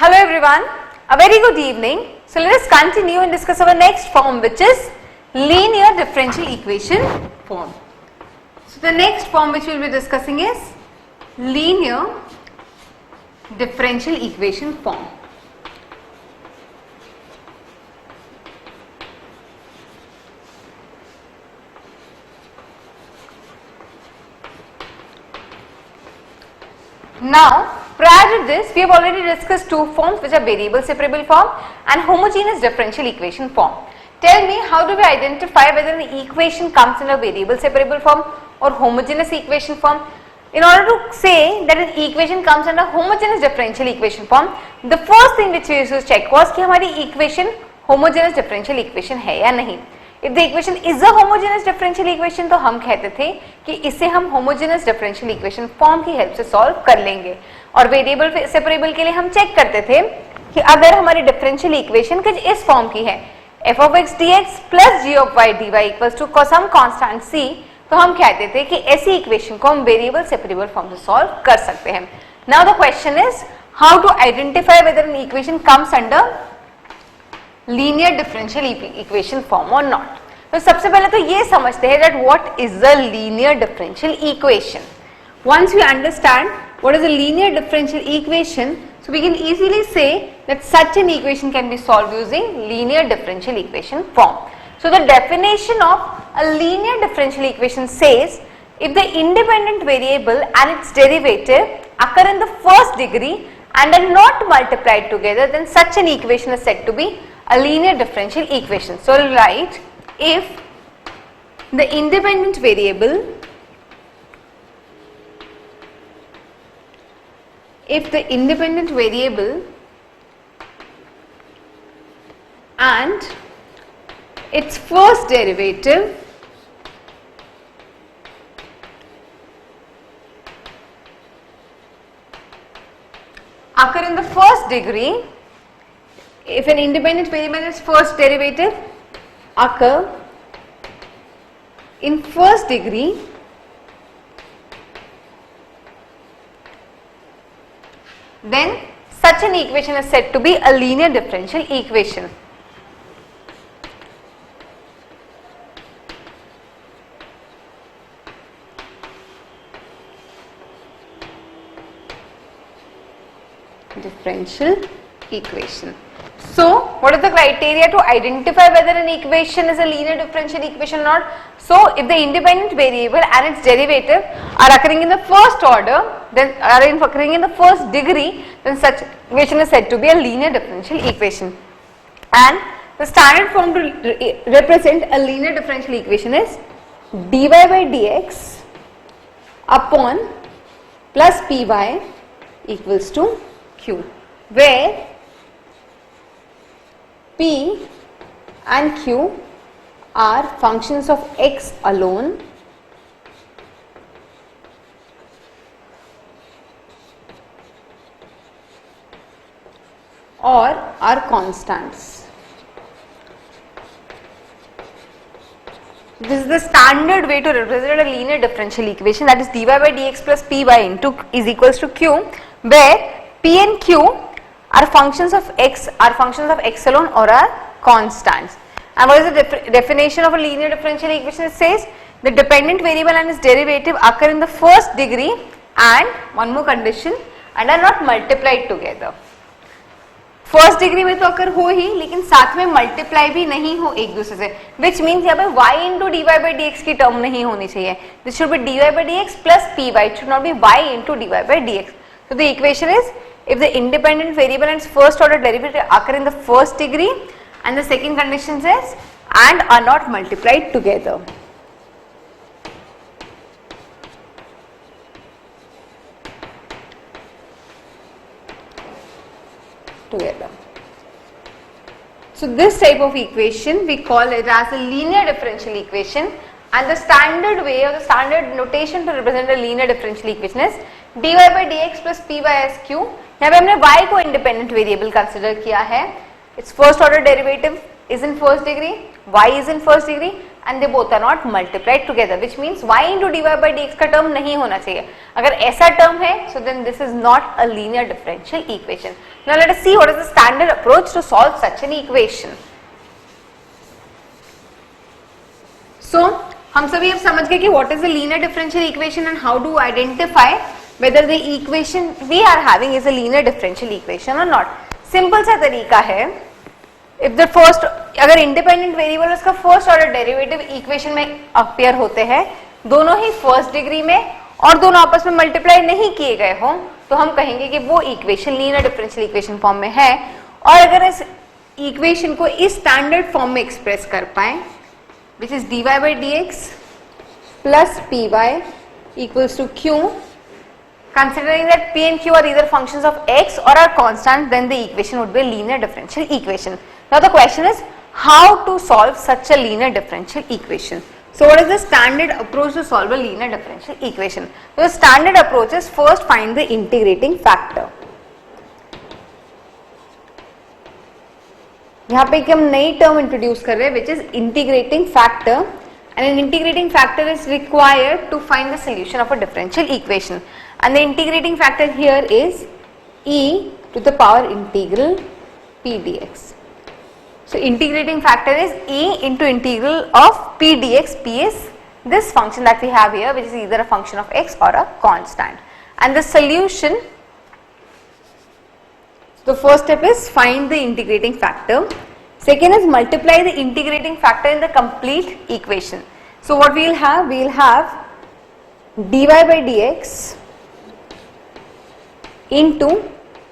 Hello everyone, a very good evening. So let us continue and discuss our next form, which is linear differential equation form. So the next form which we will be discussing is linear differential equation form. Now, prior to this, we have already discussed two forms, which are variable separable form and homogeneous differential equation form. Tell me, how do we identify whether an equation comes in a variable separable form or homogeneous equation form? In order to say that an equation comes under homogeneous differential equation form, the first thing which we used to check was कि हमारी equation homogeneous differential equation है या नहीं. If the equation is a homogeneous differential equation, तो हम कहते थे कि इसे हम homogeneous differential equation form की हेल्प से सॉल्व कर लेंगे. और वेरिएबल सेपरेबल के लिए हम चेक करते थे कि अगर हमारी डिफरेंशियल इक्वेशन कुछ इस फॉर्म की है, f of x dx plus g of y dy equals to some constant c, तो हम कहते थे कि ऐसी इक्वेशन को हम वेरिएबल सेपरेबल फॉर्म से सॉल्व कर सकते हैं. Now the question is how to identify whether an equation comes under linear differential equation form और नॉट. तो सबसे पहले तो ये समझते हैं that what is the linear differential equation. Once we understand what is a linear differential equation, so we can easily say that such an equation can be solved using linear differential equation form. So the definition of a linear differential equation says if the independent variable and its derivative occur in the first degree and are not multiplied together, then such an equation is said to be a linear differential equation. So I'll write if the independent variable and its first derivative occur in the first degree, if an independent variable and its first derivative occur in first degree, then such an equation is said to be a linear differential equation. Differential equation. So, what is the criteria to identify whether an equation is a linear differential equation or not? So, if the independent variable and its derivative are occurring in the first order, then occurring in the first degree, then such equation is said to be a linear differential equation. And the standard form to represent a linear differential equation is dy by dx upon plus py equals to q, where p and q are functions of x alone or are constants. This is the standard way to represent a linear differential equation, that is dy by dx plus py into is equals to q, where p and q are functions of x alone or are constants. And what is the definition of a linear differential equation? It says the dependent variable and its derivative occur in the first degree and one more condition and are not multiplied together. First degree में तो अगर हो ही, लेकिन साथ में multiply भी नहीं हो एक दूसरे से, विच मीन्स यहाँ पे y into d y by d x की टर्म नहीं होनी चाहिए. This should be d y by d x plus p y, it should not be y into d y by d x. So the equation is if the independent variable and its first order derivative occur in the first degree and the second condition says and are not multiplied together. So this type of equation we call it as a linear differential equation, and the standard way or the standard notation to represent a linear differential equation is dy by dx plus py as q. यहाँ पे हमने y को independent variable consider किया है, its first order derivative is in first degree, y is in first degree, and they both are not multiplied together, which means y into dy by dx का term नहीं होना चाहिए. अगर ऐसा term है, so then this is not a linear differential equation. Now let us see what is the standard approach to solve such an equation. So हम सभी अब समझ गए कि what is the linear differential equation and how to identify whether the equation we are having is a linear differential equation or not. Simple सा तरीका है, if the first, अगर independent variable उसका first order derivative equation में appear होते हैं, दोनों ही first degree में और दोनों आपस में multiply नहीं किए गए हों, तो हम कहेंगे कि वो equation linear differential equation form में है. और अगर इस equation को इस standard form में express कर पाए, which is dy by dx plus py equals to q, considering that p and q are either functions of x or are constant, then the equation would be a linear differential equation. Now the question is how to solve such a linear differential equation. So what is the standard approach to solve a linear differential equation? So the standard approach is first find the integrating factor. यहाँ पे एक हम नई term introduce कर रहे हैं, which is integrating factor, and an integrating factor is required to find the solution of a differential equation. And the integrating factor here is e to the power integral p dx. So integrating factor is e into integral of p dx. P is this function that we have here, which is either a function of x or a constant. And the solution, so the first step is find the integrating factor. Second is multiply the integrating factor in the complete equation. So what we will have dy by dx into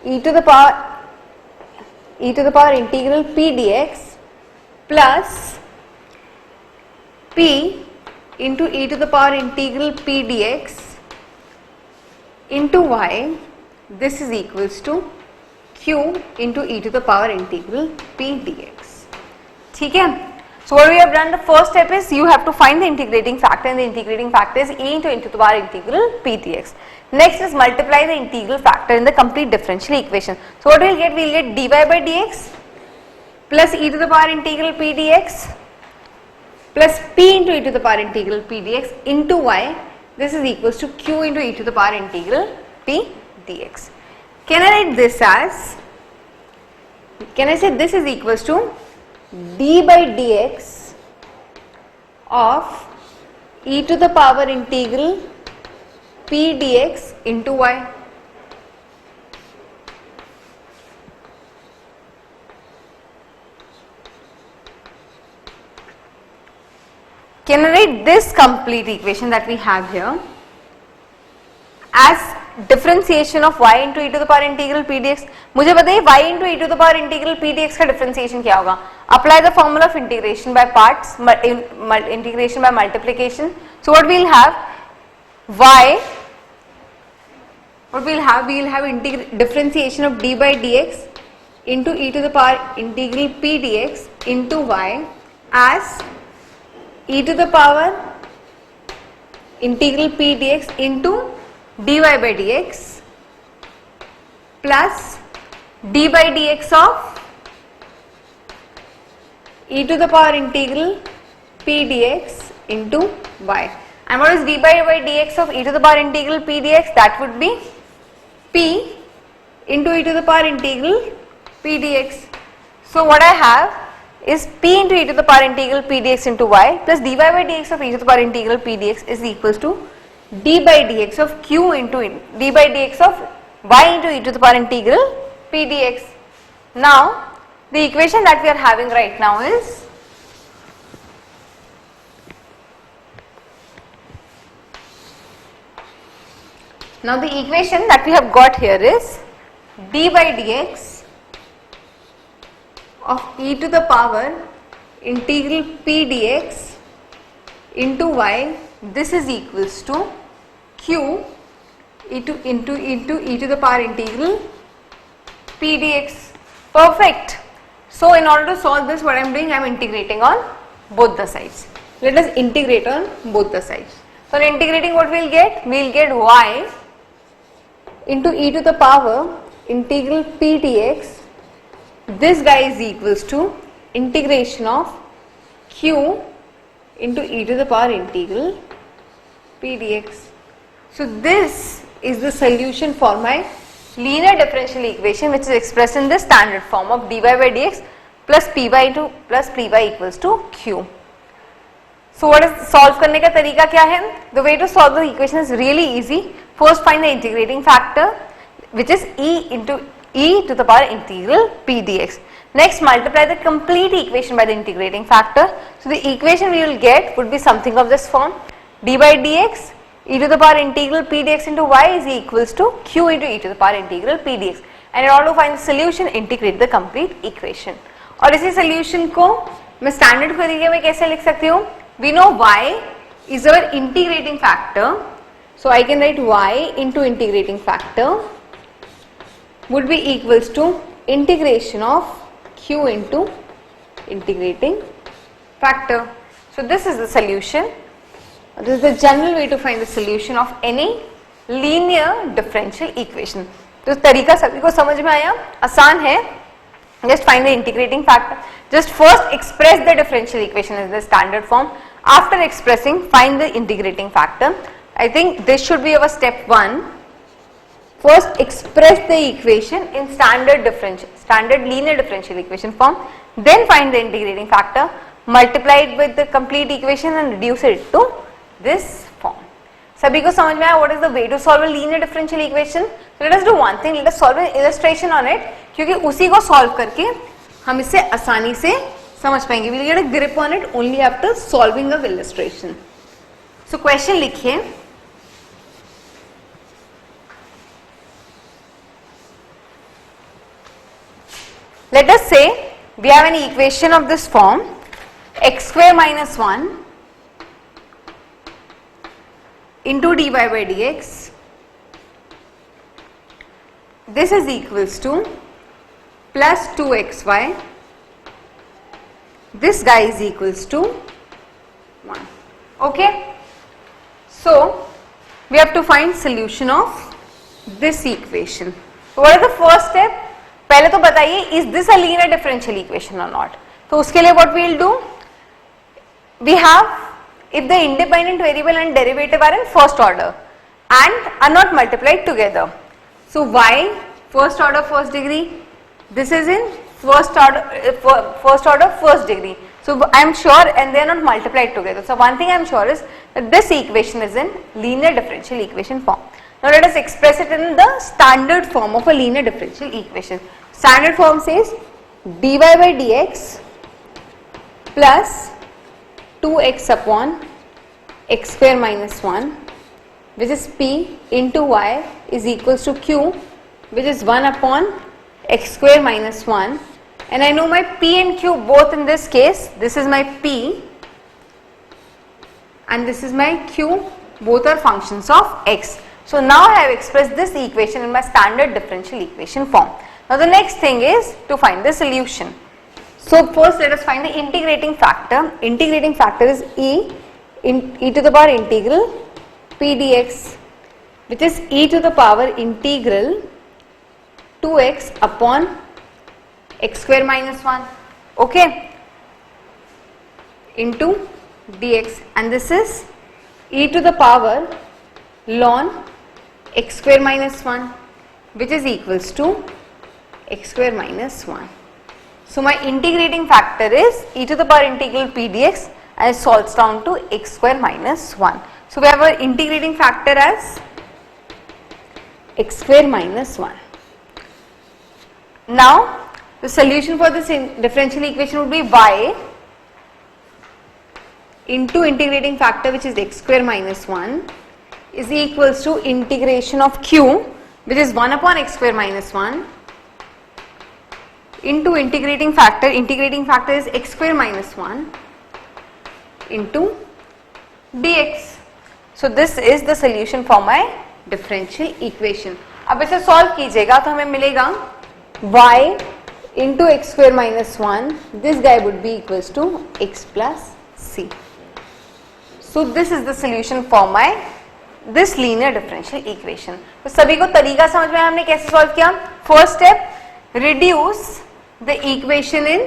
e to the power integral p dx plus p into e to the power integral p dx into y. This is equals to q into e to the power integral p dx. ठीक है? So what we have done, the first step is you have to find the integrating factor, and the integrating factor is e into the power integral p dx. Next is multiply the integral factor in the complete differential equation. So what we will get? We will get dy by dx plus e to the power integral p dx plus p into e to the power integral p dx into y. This is equals to q into e to the power integral p dx. Can I write this as, can I say this is equals to d by dx of e to the power integral p dx into y. Can I write this complete equation that we have here as differentiation of y into e to the power integral p dx? मुझे बताइए y into e to the power integral p dx का differentiation क्या होगा? Apply the formula of integration by parts, integration by multiplication. So what we will have, y, what we will have differentiation of d by dx into e to the power integral p dx into y as e to the power integral p dx into dy by dx plus d by dx of e to the power integral p dx into y. And what is d by dx of e to the power integral p dx? That would be p into e to the power integral p dx. So what I have is p into e to the power integral p dx into y plus dy by dx of e to the power integral p dx is equals to d by dx of q into d by dx of y into e to the power integral p dx. Now the equation that we are having right now is now the equation that we have got here is d by dx of e to the power integral p dx into y. This is equals to q into e to the power integral p dx. Perfect. So in order to solve this, what I am doing, I am integrating on both the sides. Let us integrate on both the sides. So in integrating, what we will get? We will get y into e to the power integral p dx. This guy is equals to integration of q into e to the power integral p dx. So this is the solution for my linear differential equation which is expressed in the standard form of dy by dx plus py into plus py equals to q. So what is solve करने का तरीका क्या है? The way to solve the equation is really easy. First find the integrating factor which is e to the power integral p dx. Next multiply the complete equation by the integrating factor. So the equation we will get would be something of this form: d by dx e to the power integral p dx into y is equals to q into e to the power integral p dx. And in order to find the solution, integrate the complete equation. और इसी solution को मैं standard तरीके में कैसे लिख सकती हूँ? We know y is our integrating factor, so I can write y into integrating factor would be equals to integration of q into integrating factor. So this is the solution. This is the general way to find the solution of any linear differential equation. तो तरीका सभी को समझ में आया? आसान है. Just find the integrating factor. Just first express the differential equation in the standard form. After expressing, find the integrating factor. I think this should be our step 1. First express the equation in standard linear differential equation form. Then find the integrating factor, multiply it with the complete equation and reduce it to this form. सभी को समझ में आया what is the way to solve a linear differential equation? So let us do one thing, let us solve an illustration on it, क्योंकि उसी को solve करके हम इसे आसानी से समझ पाएंगे. We will get a grip on it only after solving the illustration. So question लिखिए. Let us say we have an equation of this form: x square minus 1 into dy by dx. This is equals to plus 2xy. This guy is equals to 1. Okay. So we have to find solution of this equation. So what is the first step? पहले तो बताइए is this a linear differential equation or not? तो उसके लिए what we will do? We have if the independent variable and derivative are in first order and are not multiplied together. So y first order first degree, this is in first order first degree. So I am sure and they are not multiplied together. So one thing I am sure is that this equation is in linear differential equation form. Now let us express it in the standard form of a linear differential equation. Standard form says dy by dx plus 2x upon x square minus 1, which is p into y is equals to q, which is 1 upon x square minus 1, and I know my p and q both in this case. This is my p and this is my q, both are functions of x. So now I have expressed this equation in my standard differential equation form. Now the next thing is to find the solution. So first let us find the integrating factor. Integrating factor is e to the power integral p dx, which is e to the power integral 2x upon x square minus 1, okay, into dx, and this is e to the power ln x square minus 1, which is equals to x square minus 1. So my integrating factor is e to the power integral p dx and it solves down to x square minus 1. So we have our integrating factor as x square minus 1. Now the solution for this differential equation would be y into integrating factor, which is x square minus 1, is equals to integration of q, which is 1 upon x square minus 1, into integrating factor is x square minus 1 into dx. So this is the solution for my differential equation. अब इसे solve कीजिएगा तो हमें मिलेगा y into x square minus 1, this guy would be equals to x plus c. So this is the solution for my this linear differential equation. तो सभी को तरीका समझ में हमने कैसे solve किया? First step, reduce the equation in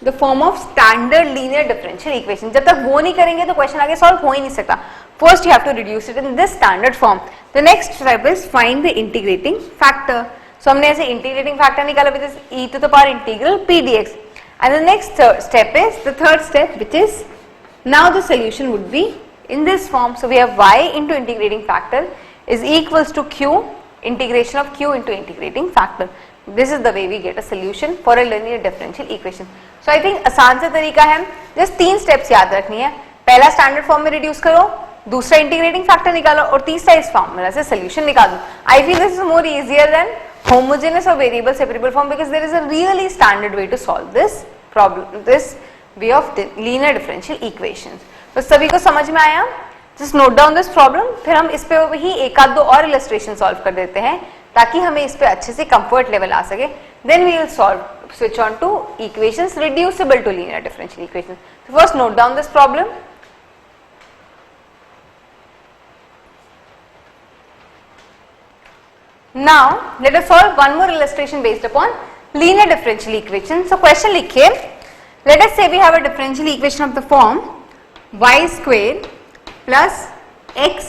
the form of standard linear differential equation. जब तक वो नहीं करेंगे तो क्वेश्चन आगे सॉल्व हो ही नहीं सकता. First you have to reduce it in this standard form. The next step is find the integrating factor. So हमने ऐसे इंटीग्रेटिंग फैक्टर निकाला which is e to the power integral p dx. And the next step is the third step which is now the solution would be in this form. So we have y into integrating factor is equals to q integration of q into integrating factor. This is the way we get a solution for a linear differential equation. So I think आसान सा तरीका है, just 3 steps याद रखनी है. पहला standard form में reduce करो, दूसरा इंटीग्रेटिंग फैक्टर निकालो और तीसरा इस फॉर्मूला से सोल्यूशन निकालो. I feel this is more easier than homogeneous or variable separable form because there is a really standard way to solve this problem, this way of linear differential equations. तो सभी को समझ में आया? Just note down this problem. फिर हम इस पे ही एक आध दो और इलस्ट्रेशन सॉल्व कर देते हैं ताकि हमें इस पे अच्छे से कंफर्ट लेवल आ सके. Then we will solve switch on to equations reducible to linear differential equations. So first note down this problem. Now let us solve one more illustration based upon linear differential equation. So question लिखिए. Let us say we have a differential equation of the form y square plus x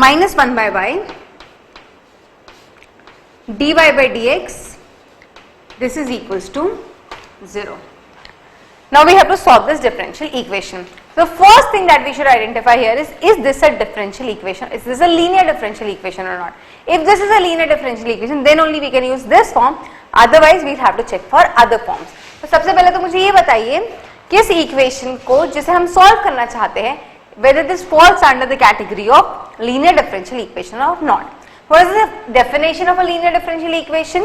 minus 1 by y dy by dx, this is equals to 0. Now we have to solve this differential equation. The first thing that we should identify here is this a differential equation? Is this a linear differential equation or not? If this is a linear differential equation, then only we can use this form. Otherwise, we'll have to check for other forms. तो सबसे पहले तो मुझे ये बताइए किस equation को जिसे हम सॉल्व करना चाहते हैं, whether this falls under the category of linear differential equation or not. What is the definition of a linear differential equation?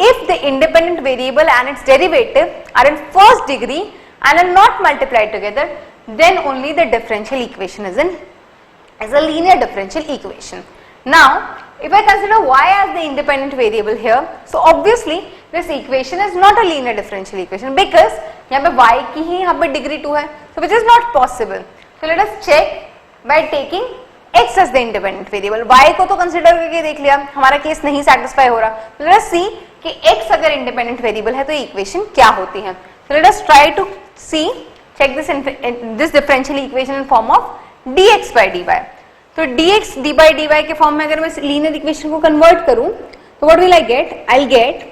If the independent variable and its derivative are in first degree and are not multiplied together, then only the differential equation is a linear differential equation. Now, if I consider y as the independent variable here, so obviously this equation is not a linear differential equation because यहाँ पे y की ही यहाँ पे degree 2 है, so which is not possible. So let us check by taking x as the independent variable. y को तो consider करके देख लिया, हमारा केस नहीं सेटिस्फाई हो रहा. So let us see कि x अगर इंडिपेंडेंट वेरिएबल है तो इक्वेशन क्या होती है. So let us try to see, check this differential equation in form of dx by dy. तो dx d by dy के फॉर्म में अगर मैं लीनियर इक्वेशन को कन्वर्ट करूं तो what will I get? I'll get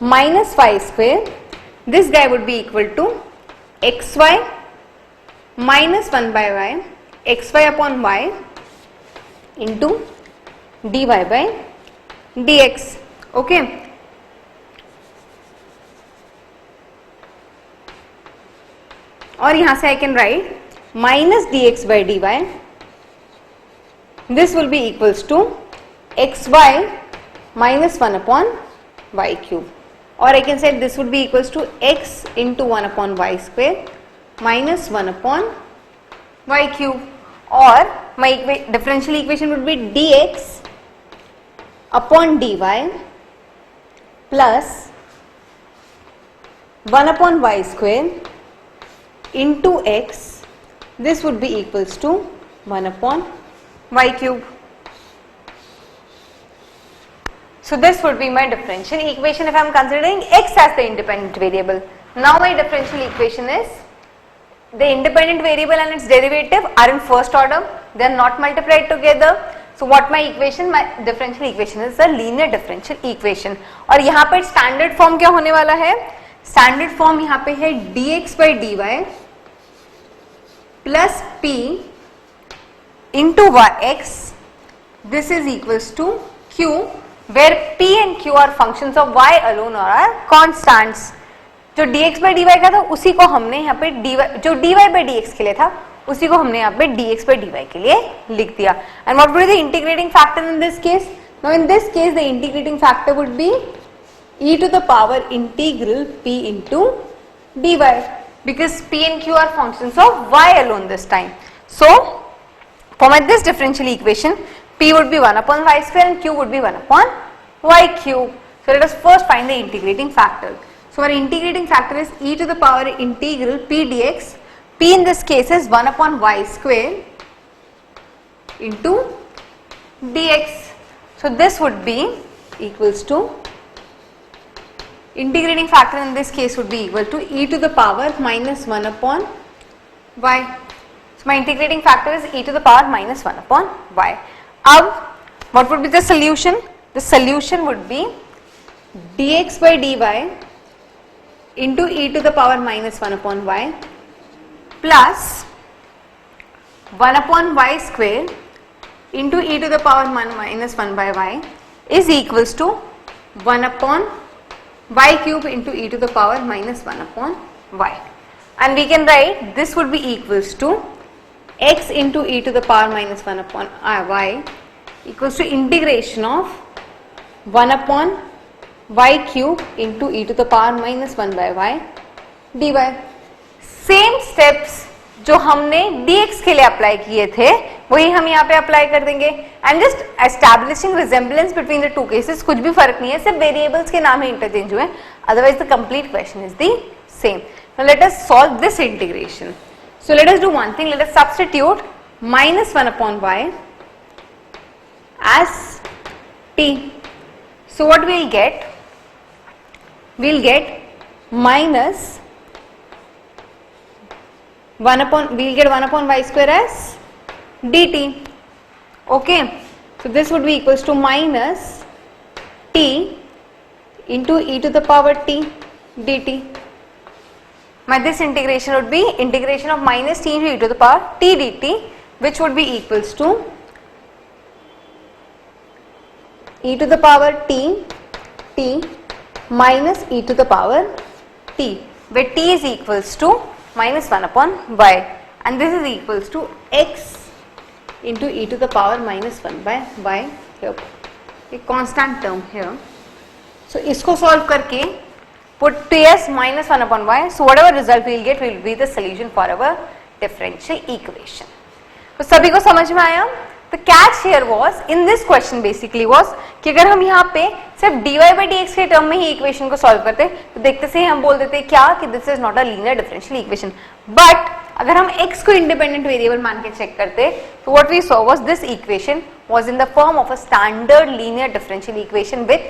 minus y square. This guy would be equal to xy minus 1 by y, xy upon y into dy by dx. Okay. और यहां से I can write minus dx by dy. This will be equals to xy minus 1 upon y cube. Or I can say this would be equals to x into 1 upon y square minus 1 upon y cube. Or my differential equation would be dx upon dy plus 1 upon y square into x. This would be equals to 1 upon y cube. So this would be my differential equation if I am considering x as the independent variable. Now my differential equation is the independent variable and its derivative are in first order, they are not multiplied together. So what my equation, my differential equation is a linear differential equation. और यहाँ पर standard form क्या होने वाला है? Standard form यहाँ पे है dx by dy plus p into x. This is equals to q, where p and q are functions of y alone or are constants. जो dx by dy का था उसी को हमने यहाँ पे जो dy by dx के लिए था उसी को हमने यहाँ पे dx by dy के लिए लिख दिया. And what would be the integrating factor in this case? Now in this case the integrating factor would be e to the power integral p into dy because p and q are functions of y alone this time. So for this differential equation, p would be 1 upon y square and q would be 1 upon y cube. So let us first find the integrating factor. So our integrating factor is e to the power integral p dx. P in this case is 1 upon y square into dx. So this would be equals to integrating factor in this case would be equal to e to the power minus 1 upon y. So my integrating factor is e to the power minus 1 upon y. अब what would be the solution? The solution would be dx by dy into e to the power minus 1 upon y plus 1 upon y square into e to the power minus 1 by y is equals to 1 upon y cube into e to the power minus 1 upon y. And we can write this would be equals to x into e to the power minus 1 upon y equals to integration of 1 upon y cube into e to the power minus 1 by y dy. Same steps जो हमने dx के लिए apply किए थे वही हम यहाँ पे अप्लाई कर देंगे. And just establishing resemblance between the two cases. कुछ भी फर्क नहीं है, सिर्फ वेरिएबल्स के नाम ही इंटरचेंज हुए, otherwise the complete question is the same. Now let us solve this integration. So let us do one thing, let us substitute minus 1 upon y as t. So what we'll get? We'll get minus 1 upon y square as dt. Okay, so this would be equals to minus t into e to the power t dt. My this integration would be integration of minus t into e to the power t dt, which would be equals to e to the power t minus e to the power t, where t is equals to minus 1 upon y and this is equals to x into e to the power minus 1 by y here. A constant term here. So इसको solve करके put ts minus 1 upon y. So whatever result we will get will be the solution for our differential equation. तो सभी को समझ में आया? The catch here was in this question basically was कि अगर हम यहाँ पे सिर्फ dy by dx के टर्म में ही इक्वेशन को सॉल्व करते तो देखते से ही हम बोल देते क्या कि this is not a linear differential equation. But अगर हम x को इंडिपेंडेंट वेरिएबल मान के चेक करते तो what we saw was this equation was in the form of a standard linear differential equation with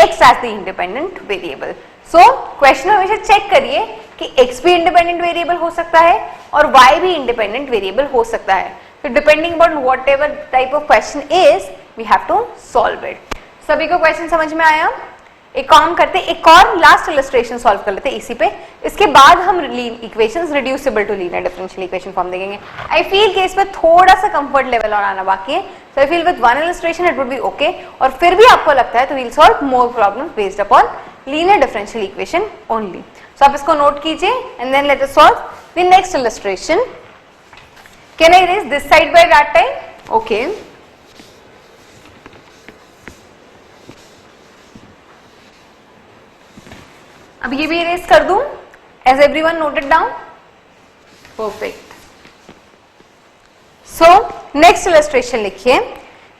x as the independent variable. So question हमेशा check करिए कि x भी इंडिपेंडेंट वेरिएबल हो सकता है और y भी इंडिपेंडेंट वेरिएबल हो सकता है. So depending upon whatever type of question is, we have to solve it. सभी को क्वेश्चन समझ में आया? एक काम करते, एक और लास्ट इलस्ट्रेशन सॉल्व कर लेते इसी पे. इसके बाद हम equations reducible to linear differential equation form देखेंगे. आई फील कि इसमें थोड़ा सा कंफर्ट लेवल और आना बाकी है. So I feel with one illustration it would be okay. और फिर भी आपको लगता है तो we'll solve more problems based upon linear differential equation only. So आप इसको नोट कीजिए and then let us solve the next illustration. Can I erase this side by that time? Okay. अब ये भी erase कर दूं? Has everyone noted down? Perfect. So next illustration लिखिए.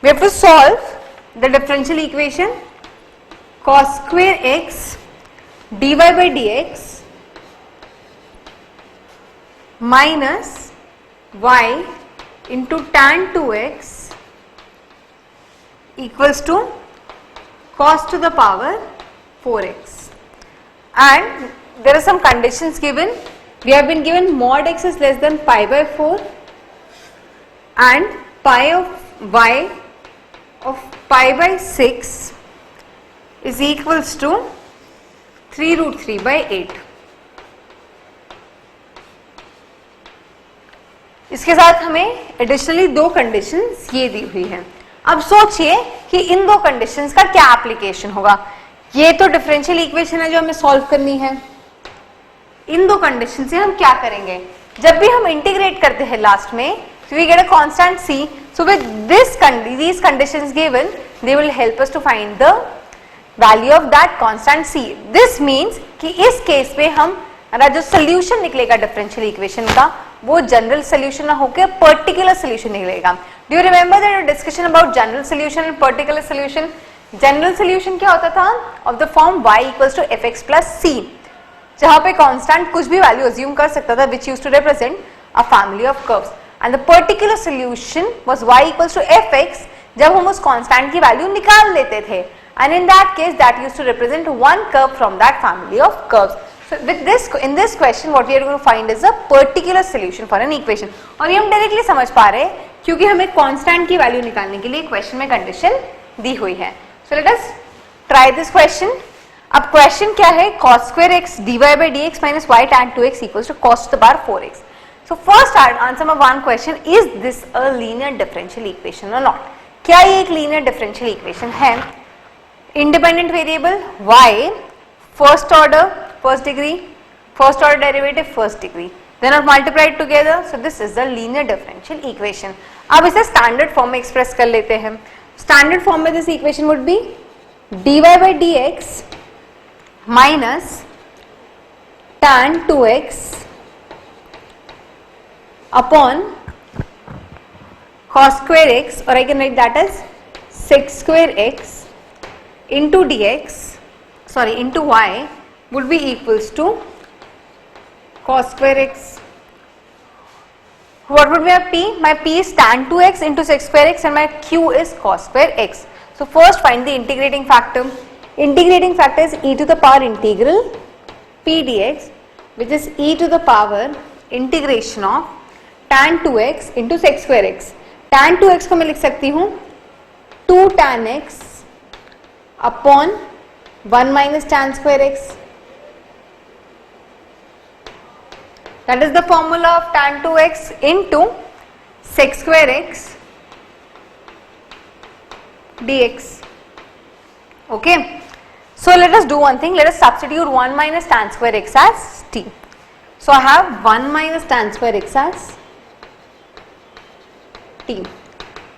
We have to solve the differential equation cos square x dy by dx minus y into tan 2x equals to cos to the power 4x. And there are some conditions given. We have been given mod x is less than pi by 4 and pi of y of pi by 6 is equals to 3 root 3 by 8. इसके साथ हमें additionally दो conditions ये दी हुई है. अब सोचिए कि इन दो कंडीशंस का क्या एप्लीकेशन होगा. ये तो डिफरेंशियल इक्वेशन है जो हमें सॉल्व करनी है. इन दो कंडीशन से हम क्या करेंगे, जब भी हम इंटीग्रेट करते हैं लास्ट में we get a constant c. So with these conditions given they will help us to find the value of that constant c. This means कि इस केस में हमारा जो सोल्यूशन निकलेगा डिफरेंशियल इक्वेशन का वो जनरल सोल्यूशन ना होकर पर्टिकुलर सोल्यूशन निकलेगा. Do you remember that discussion about general solution and particular solution? General solution क्या होता था? Of the form y equals to fx plus c, जहां पे कांस्टेंट कुछ भी वैल्यू अज्यूम कर सकता था which used to represent a family of curves. And the particular solution was y equals to fx जब हम उस कांस्टेंट की वैल्यू निकाल लेते थे. and in that case that used to represent one curve from that family of curves. So with this, in this question what we are going to find is a particular solution for an equation. और ये हम directly समझ पा रहे हैं क्योंकि हमें constant की वैल्यू निकालने के लिए क्वेश्चन में कंडीशन दी हुई है. So let us try this question. अब क्वेश्चन क्या है, cos square x dy by dx minus y tan 2x equals to cos to the power 4x. So first answer my one question, is this a linear differential equation or not? क्या ये एक linear differential equation है? Independent variable y, first order first degree, first order derivative first degree, then are multiplied together, so this is the linear differential equation. अब इसे standard form में express कर लेते हैं. Standard form में this equation would be dy by dx minus tan 2x upon cos square x, or I can write that as sec square x into dx, sorry, into y would be equals to cos square x. What would be my p? My p is tan 2x into sec square x and my q is cos square x. So first find the integrating factor. Integrating factor is e to the power integral p dx, which is e to the power integration of tan 2x into sec square x. tan 2x को मैं लिख सकती हूँ 2 tan x upon 1 minus tan square x. That is the formula of tan 2x into sec square x dx. Okay. So let us do one thing. Let us substitute 1 minus tan square x as t. So I have 1 minus tan square x as t.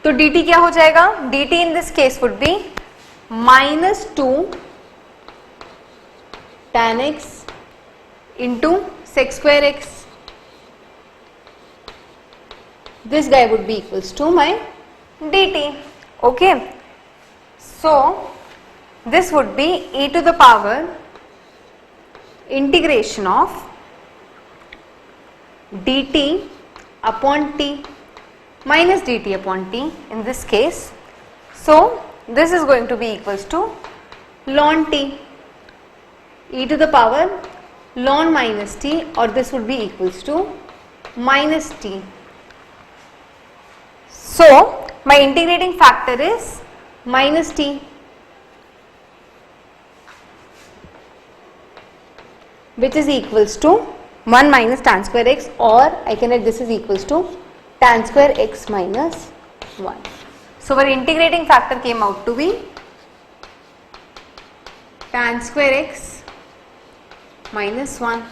तो dt क्या हो जाएगा? dt in this case would be minus 2 tan x into sec square x. This guy would be equals to my dt. Okay. So this would be e to the power integration of dt upon t minus dt upon t in this case. So this is going to be equals to ln t, e to the power ln minus t, or this would be equals to minus t. So my integrating factor is minus t, which is equals to 1 minus tan square x, or I can write this is equals to tan square x minus 1. So our integrating factor came out to be tan square x minus 1.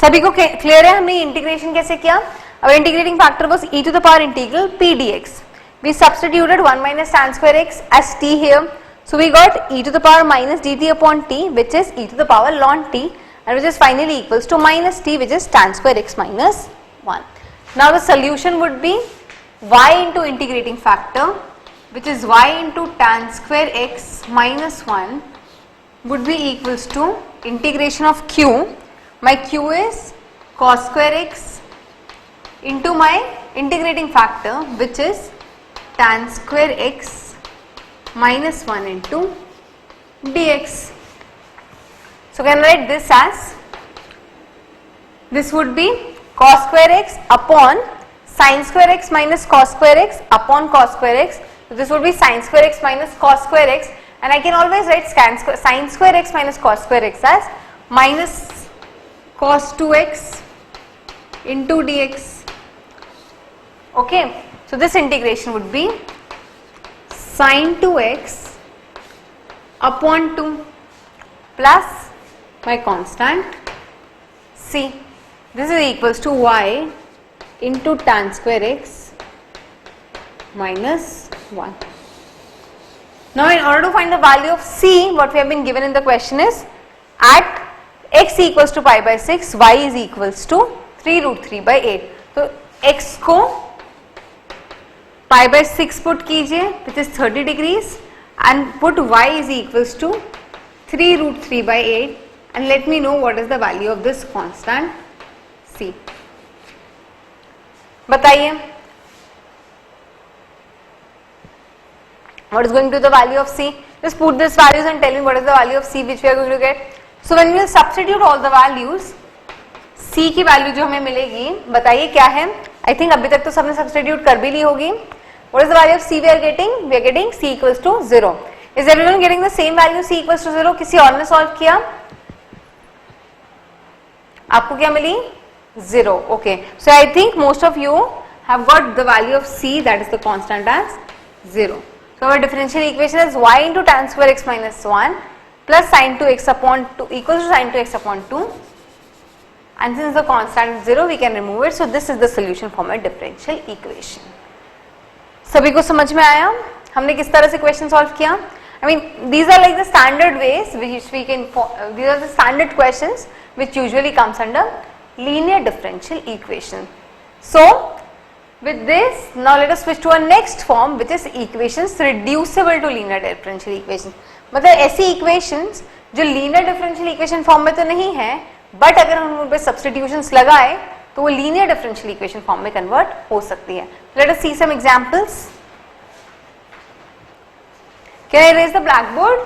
सभी को clear है हमने integration कैसे किया? Our integrating factor was e to the power integral p dx. We substituted 1 minus tan square x as t here. So we got e to the power minus dt upon t, which is e to the power ln t, and which is finally equals to minus t, which is tan square x minus 1. Now the solution would be y into integrating factor, which is y into tan square x minus 1 would be equals to integration of q. My q is cos square x into my integrating factor, which is tan square x minus 1 into dx. So can I write this as, this would be cos square x upon sin square x minus cos square x upon cos square x. So this would be sin square x minus cos square x, and I can always write sin square x minus cos square x as minus cos 2x into dx. Okay, so this integration would be sin 2x upon 2 plus my constant c. This is equals to y into tan square x minus 1. Now in order to find the value of c, what we have been given in the question is, at x equals to pi by 6, y is equals to 3 root 3 by 8. तो x को pi by 6 put कीजिए, which is 30 degrees, and put y is equals to 3 root 3 by 8, and let me know what is the value of this constant c. बताइए, what is going to be the value of c? Just put these values and tell me what is the value of C which we are going to get. So when we will substitute all the values, C की value जो हमें मिलेगी, बताइए क्या है? I think अभी तक तो सबने सब्सटीट्यूट कर भी ली होगी. What is the value of C we are getting? We are getting C equals to 0. Is everyone getting the same value C equals to 0? किसी और ने सॉल्व किया? आपको क्या मिली? 0. Okay. So I think most of you have got the value of C, that is the constant, as 0. So our differential equation is y into tan square x minus 1 plus sin 2x upon 2 equals to sin 2x upon 2. And since the constant is 0, we can remove it. So this is the solution for my differential equation. सभी को समझ में आया? हमने किस तरह से question solve किया? I mean, these are like the standard ways which we can. These are the standard questions which usually comes under linear differential equation. So with this, now let us switch to our next form, which is equations reducible to linear differential equation. मतलब ऐसी equations जो linear differential equation form में तो नहीं है, but अगर हम उन पे substitutions लगाए तो वो linear differential equation form में convert हो सकती है. Let us see some examples. Can I raise the blackboard?